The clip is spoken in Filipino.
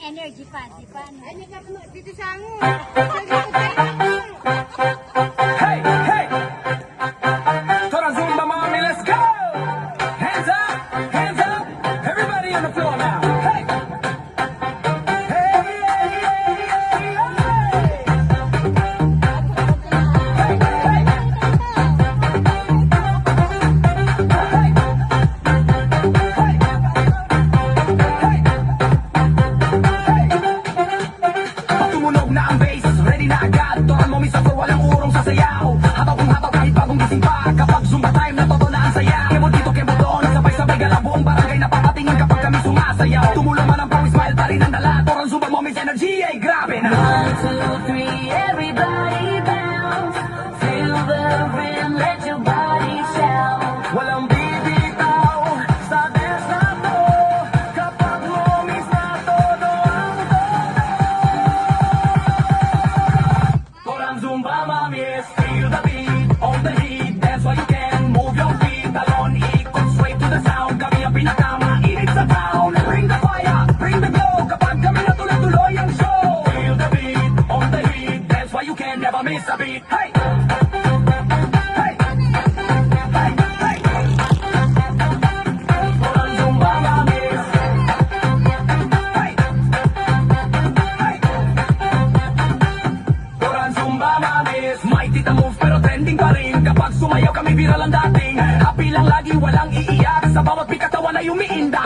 energy pa, di ba? Ano ka po dito sa ano? Hey, hey! Tora Zumba mommy, let's go! Hands up, everybody on the floor now. Hey! Hey, hey, hey, hey, Tumunog na ang bass, ready na agad. Tora mommy sa floor, walang urong sa sayaw. Hataw kung hataw kahit bagong gising pa. Kapag Zumba time, natuto na ang saya. Kemo dito, kemo doon, sabay-sabay gala. Buong barangay na papatingin kapag kami sumasayaw. Tumulong man ang pawis, smile pa rin ang dala. Tora Zumba mommy's energy ay grabe na. 1, 2, 3, everybody bounce. Feel the rhythm, let your body shout. Walang bibitaw sa dance na to. Kapag mommies na todo ang todo. Torang Zumba mommies, feel the beat, on the heat. That's why you can move your feet. Talon, ikot, sway to the sound. Kami ang pinakamainit sa town. Bring the fire, bring the glow. Kapag kami na tuloy-tuloy ang show. Feel the beat, on the heat. That's why you can never miss a beat. Hey! Hey! Hey! Hey! Torang Zumba mommies. Hey! Hey! Torang Zumba mommies. May tita moves pero trending pa rin. Kapag sumayaw kami viral ang dating. Happy lang lagi, walang iiyak. Sa bawat bikatawan ay umiinda.